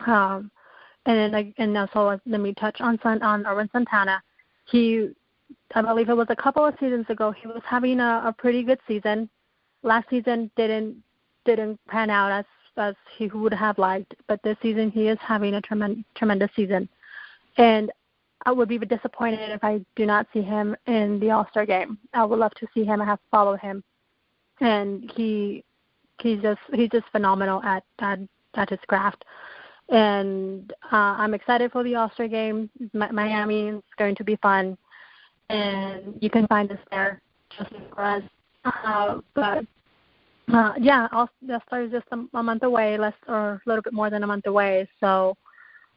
And also let me touch on Erwin Santana. I believe it was a couple of seasons ago, he was having a pretty good season. Last season didn't pan out as he would have liked, but this season he is having a tremendous season. And I would be disappointed if I do not see him in the All-Star game. I would love to see him. I have followed him, and he's just phenomenal at his craft. And I'm excited for the All-Star game. Miami is going to be fun, and you can find us there just for us. The All-Star is just a month away, or a little bit more than a month away. So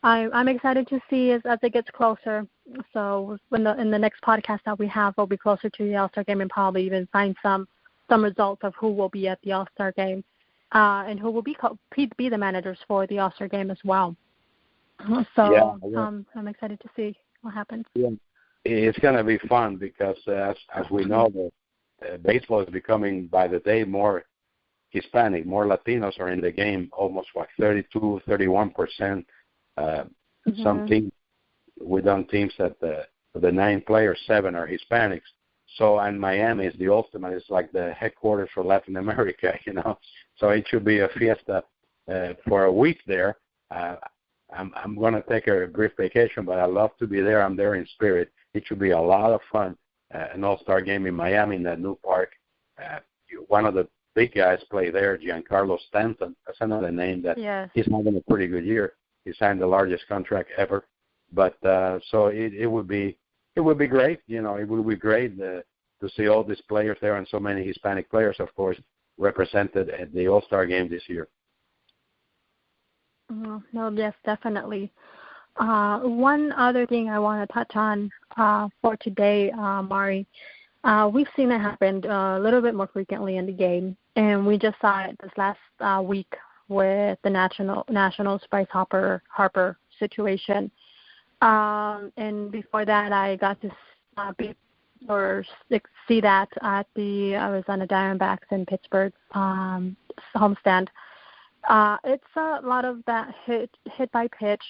I'm excited to see as it gets closer. So in the next podcast that we have, we'll be closer to the All-Star game and probably even find some results of who will be at the All-Star game and who will be the managers for the All-Star game as well. So I'm excited to see what happens. Yeah. It's going to be fun because, as we know, the baseball is becoming by the day more Hispanic, more Latinos are in the game, almost 32, 31%. Some teams, we've done teams that the 9 players, 7 are Hispanics. So, and Miami is the ultimate. It's like the headquarters for Latin America, So it should be a fiesta for a week there. I'm going to take a brief vacation, but I love to be there. I'm there in spirit. It should be a lot of fun. An All-Star game in Miami in that new park. One of the big guys play there, Giancarlo Stanton. That's another name that he's having a pretty good year. He signed the largest contract ever. But so it would be great. It would be great to see all these players there and so many Hispanic players, of course, represented at the All-Star game this year. No, yes, definitely. One other thing I want to touch on for today, Mari, we've seen it happen a little bit more frequently in the game, and we just saw it this last week with the Nationals Bryce Harper situation. And before that, I got to see that at the Arizona Diamondbacks in Pittsburgh homestand. It's a lot of that hit by pitch,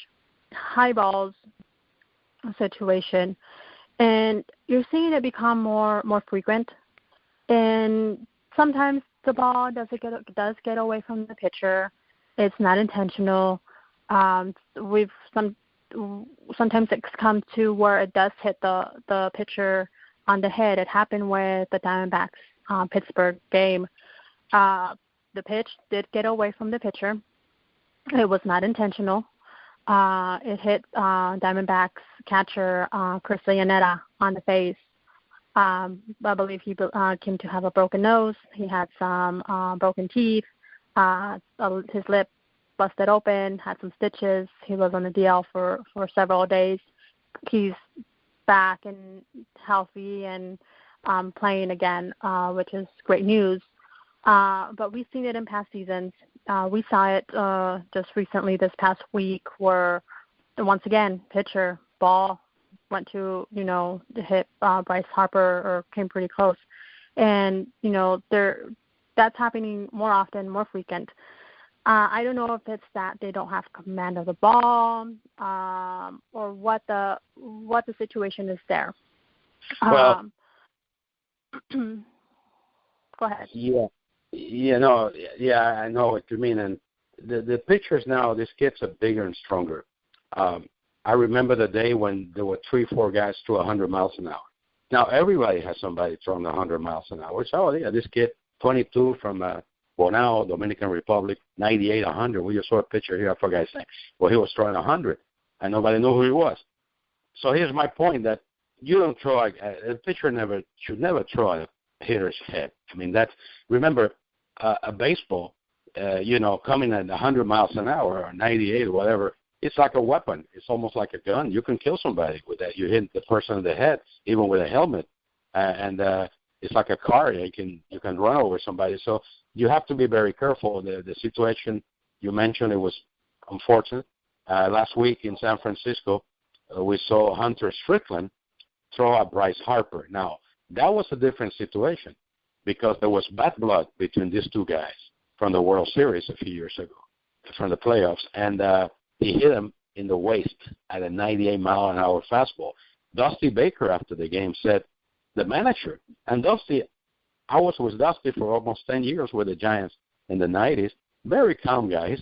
high balls situation, and you're seeing it become more frequent. And sometimes the ball does get away from the pitcher. It's not intentional. Sometimes it's come to where it does hit the pitcher on the head. It happened with the Diamondbacks Pittsburgh game. The pitch did get away from the pitcher. It was not intentional. It hit Diamondbacks catcher Chris Iannetta on the face. I believe he came to have a broken nose. He had some broken teeth. His lip busted open, had some stitches. He was on the DL for several days. He's back and healthy and playing again, which is great news. But we've seen it in past seasons. We saw it just recently this past week where, once again, pitcher, ball went to, hit Bryce Harper or came pretty close. And, that's happening more often, more frequent. I don't know if it's that they don't have command of the ball or what the situation is there. Well, go ahead. I know what you mean. And the pitchers now, these kids are bigger and stronger. I remember the day when there were 3-4 guys threw 100 miles an hour. Now everybody has somebody throwing 100 miles an hour. So, this kid, 22 from Bonao, Dominican Republic, 98, 100. We just saw a picture here. I forgot his name. Well, he was throwing 100, and nobody knew who he was. So here's my point, that you don't throw a pitcher should never throw a hitter's head. I mean, remember, a baseball, coming at 100 miles an hour or 98 or whatever, it's like a weapon. It's almost like a gun. You can kill somebody with that. You hit the person in the head, even with a helmet, and it's like a car. You can run over somebody. So you have to be very careful. The situation you mentioned, it was unfortunate. Last week in San Francisco, we saw Hunter Strickland throw at Bryce Harper. Now, that was a different situation because there was bad blood between these two guys from the World Series a few years ago, from the playoffs. And he hit him in the waist at a 98-mile-an-hour fastball. Dusty Baker, after the game, said, the manager, and Dusty, I was with Dusty for almost 10 years with the Giants in the 90s, very calm guy.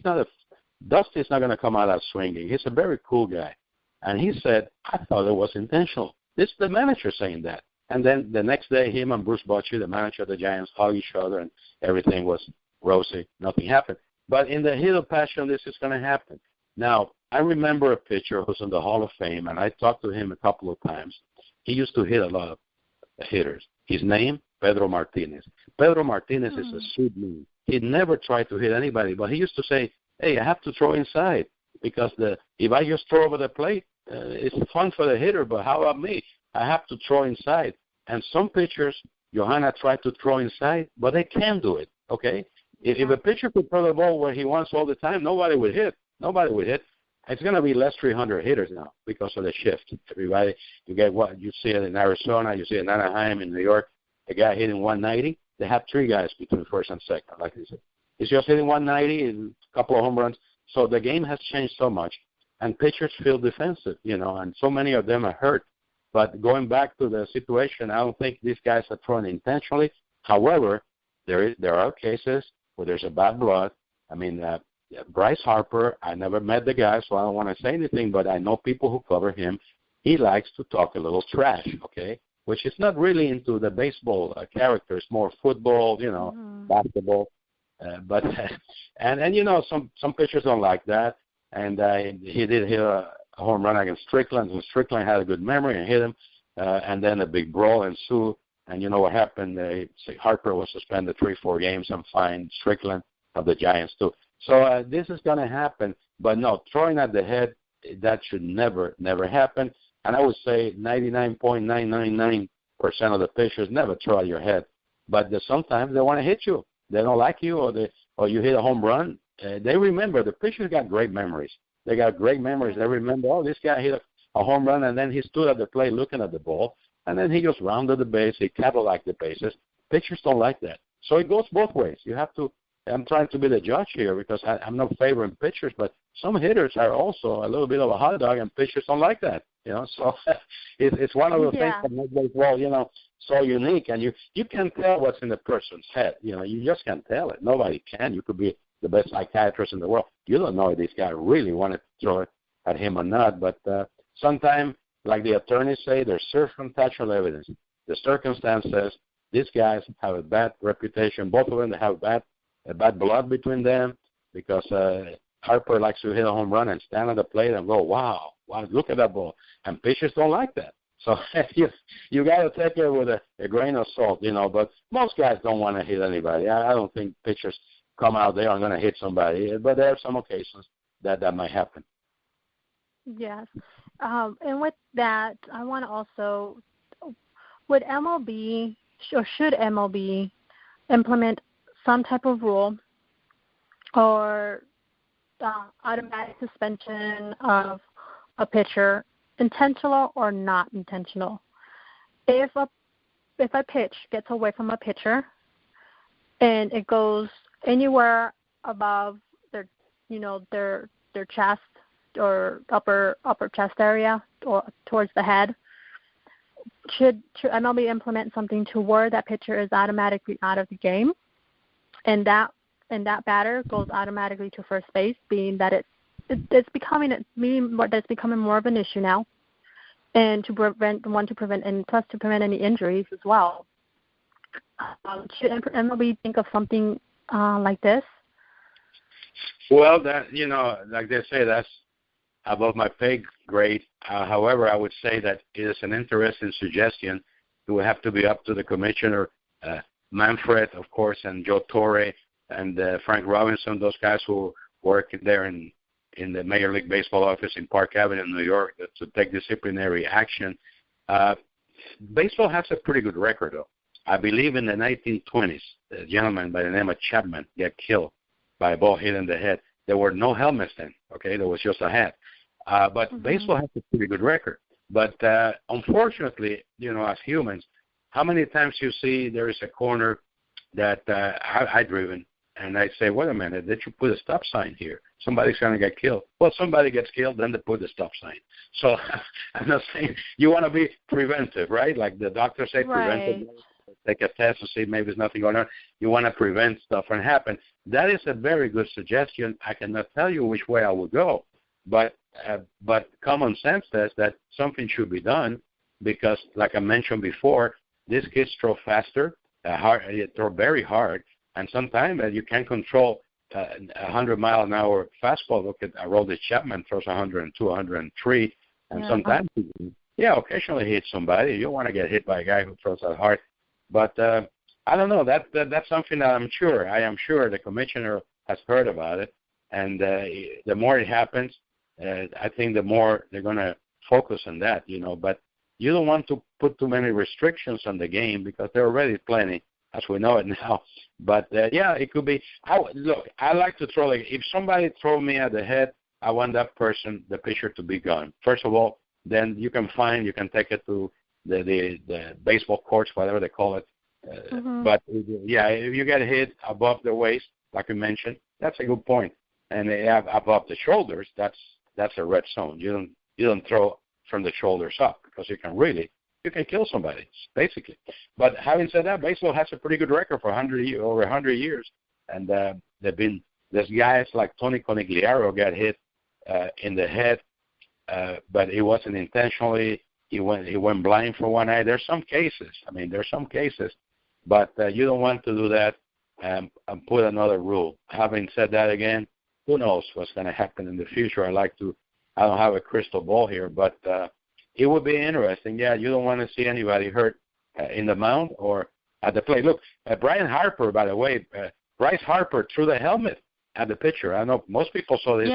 Dusty's not going to come out out swinging. He's a very cool guy. And he said, I thought it was intentional. This is the manager saying that. And then the next day, him and Bruce Bochy, the manager of the Giants, hugged each other, and everything was rosy. Nothing happened. But in the heat of passion, this is going to happen. Now, I remember a pitcher who's in the Hall of Fame, and I talked to him a couple of times. He used to hit a lot of hitters. His name, Pedro Martinez. Pedro Martinez is a pseudonym. He never tried to hit anybody, but he used to say, hey, I have to throw inside because if I just throw over the plate, it's fun for the hitter, but how about me? I have to throw inside. And some pitchers, Johanna tried to throw inside, but they can't do it, okay? If a pitcher could throw the ball where he wants all the time, nobody would hit. It's going to be less 300 hitters now because of the shift. Everybody, you get what you see it in Arizona, you see it in Anaheim, in New York, a guy hitting 190. They have three guys between first and second, like they said. He's just hitting 190 and a couple of home runs. So the game has changed so much, and pitchers feel defensive, and so many of them are hurt. But going back to the situation, I don't think these guys are throwing intentionally. However, there are cases where there's a bad blood. I mean, Bryce Harper, I never met the guy, so I don't want to say anything, but I know people who cover him. He likes to talk a little trash, okay, which is not really into the baseball character. It's more football, basketball. But some pitchers don't like that. And he did hit a home run against Strickland, and Strickland had a good memory and hit him. And then a big brawl ensued. And you know what happened? Harper was suspended 3-4 games and fined Strickland of the Giants too. So this is going to happen. But no, throwing at the head, that should never or and I would say 99.999% of the pitchers never throw at your head. But sometimes they want to hit you. They don't like you, or you hit a home run. They remember. The pitchers got great memories. They got great memories. They remember, this guy hit a home run, and then he stood at the plate looking at the ball, and then he just rounded the base. He cataloged the bases. Pitchers don't like that. So it goes both ways. You have to. I'm trying to be the judge here because I'm not favoring pitchers, but some hitters are also a little bit of a hot dog, and pitchers don't like that. So it's one of the things that makes baseball, so unique, and you can tell what's in the person's head. You just can't tell it. Nobody can. You could be the best psychiatrist in the world. You don't know if this guy really wanted to throw it at him or not. But sometimes, like the attorneys say, there's circumstantial evidence. The circumstance says these guys have a bad reputation. Both of them have a bad blood between them because Harper likes to hit a home run and stand on the plate and go, wow, look at that ball. And pitchers don't like that. So you got to take it with a grain of salt, but most guys don't want to hit anybody. I don't think pitchers come out there and going to hit somebody, but there are some occasions that might happen. Yes. And with that, I want to also, would MLB or should MLB implement some type of rule or automatic suspension of a pitcher, intentional or not intentional? If a pitch gets away from a pitcher and it goes anywhere above their chest or upper chest area or towards the head, should MLB implement something to where that pitcher is automatically out of the game, and that batter goes automatically to first base, being that it's becoming more of an issue now, and to prevent any injuries as well. Should MLB think of something like this? Well, that like they say, that's above my pay grade. However, I would say that it is an interesting suggestion. It would have to be up to the commissioner, Manfred, of course, and Joe Torre, and Frank Robinson, those guys who work there in the Major League Baseball office in Park Avenue, New York, to take disciplinary action. Baseball has a pretty good record, though. I believe in the 1920s, a gentleman by the name of Chapman got killed by a ball hit in the head. There were no helmets then, okay? There was just a hat. But baseball has a pretty good record. But unfortunately, as humans, how many times you see there is a corner that I've driven And I say, wait a minute, did you put a stop sign here? Somebody's going to get killed. Well, somebody gets killed, then they put the stop sign. So I'm not saying you want to be preventive, right? Like the doctors say, preventive. Take a test to see maybe there's nothing going on. You want to prevent stuff from happening. That is a very good suggestion. I cannot tell you which way I would go, but common sense says that something should be done because, like I mentioned before, these kids throw faster, they throw very hard, and sometimes you can't control 100-mile-an-hour fastball. Look at Aroldis Chapman throws 102, 103, and sometimes, occasionally he hits somebody. You don't want to get hit by a guy who throws that hard. But I don't know. That's something that I am sure the commissioner has heard about it, and the more it happens, I think the more they're going to focus on that, But you don't want to put too many restrictions on the game because there are already plenty, as we know it now. But, it could be. I like to throw. If somebody throw me at the head, I want that person, the pitcher, to be gone. First of all, then you can take it to the baseball courts, whatever they call it. But, if you get hit above the waist, like you mentioned, that's a good point. And above the shoulders, that's a red zone. You don't throw from the shoulders up because you can kill somebody, basically. But having said that, baseball has a pretty good record for over 100 years. And there's guys like Tony Conigliaro got hit in the head, but it wasn't intentionally. He went blind for one eye. There's some cases. But you don't want to do that and put another rule. Having said that, again, who knows what's going to happen in the future? I don't have a crystal ball here, but it would be interesting. Yeah, you don't want to see anybody hurt in the mound or at the plate. Look, Brian Harper, by the way, Bryce Harper threw the helmet at the pitcher. I know most people saw this,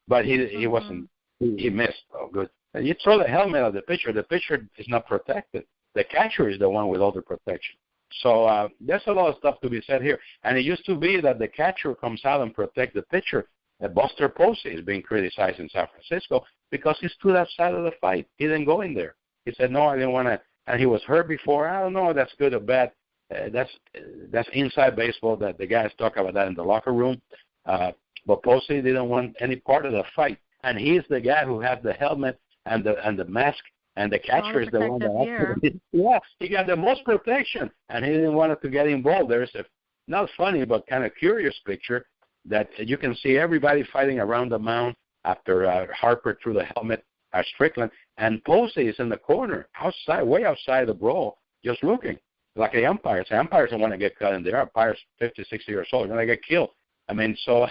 but he wasn't. He missed. Oh, good. You throw the helmet at the pitcher. The pitcher is not protected. The catcher is the one with all the protection. So there's a lot of stuff to be said here. And it used to be that the catcher comes out and protect the pitcher. Buster Posey is being criticized in San Francisco because he stood outside of the fight. He didn't go in there. He said, no, I didn't want to. And he was hurt before. I don't know if that's good or bad. That's inside baseball. That the guys talk about that in the locker room. But Posey didn't want any part of the fight. And he's the guy who had the helmet and the mask, and the catcher is the one that he got the most protection, and he didn't want to get involved. There's a not funny but kind of curious picture that you can see everybody fighting around the mound after Harper threw the helmet at Strickland, and Posey is in the corner, way outside the brawl, just looking like the umpires. The umpires don't want to get cut in there. Umpires 50, 60 years old, and they get killed. I mean, so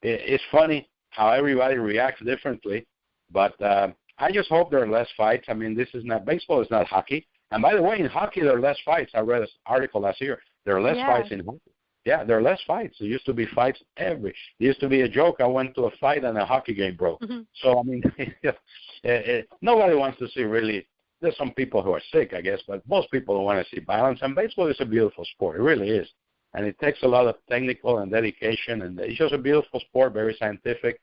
it's funny how everybody reacts differently, but I just hope there are less fights. I mean, baseball is not hockey. And by the way, in hockey, there are less fights. I read an article last year. There are less fights in hockey. Yeah, there are less fights. There used to be fights there used to be a joke. I went to a fight and a hockey game broke. So, I mean, nobody wants to see really. There's some people who are sick, I guess, but most people don't want to see violence. And baseball is a beautiful sport. It really is. And it takes a lot of technical and dedication. And it's just a beautiful sport, very scientific.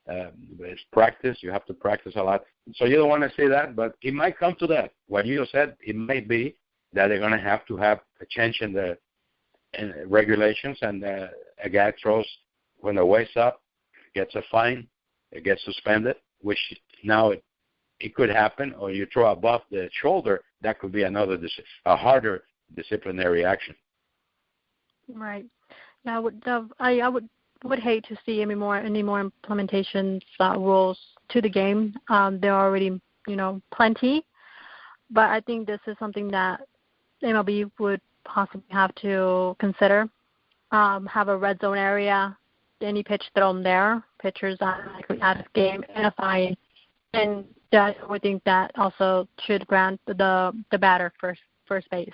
It's practice. You have to practice a lot. So you don't want to see that, but it might come to that. What you said, it may be that they're going to have a change in the regulations, and a guy throws when the waist up, gets a fine, it gets suspended, which now it could happen, or you throw above the shoulder, that could be a harder disciplinary action. Right. Yeah, I would hate to see any more implementations rules to the game. There are already plenty, but I think this is something that MLB would possibly have to consider. Have a red zone area, any pitch thrown there, pitchers automatically out of game, and a fine. And I would think that also should grant the batter first base.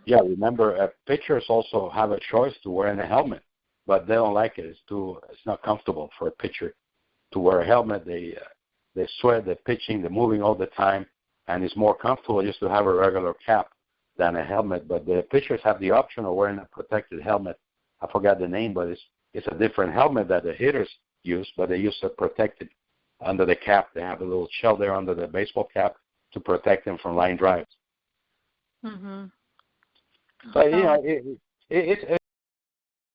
Yeah, remember, pitchers also have a choice to wearing a helmet, but they don't like it. It's not comfortable for a pitcher to wear a helmet. They sweat, they're pitching, they're moving all the time, and it's more comfortable just to have a regular cap than a helmet. But the pitchers have the option of wearing a protected helmet. I forgot the name, but it's a different helmet that the hitters use, but they use it protected under the cap. They have a little shell there under the baseball cap to protect them from line drives. Mhm. But So, it's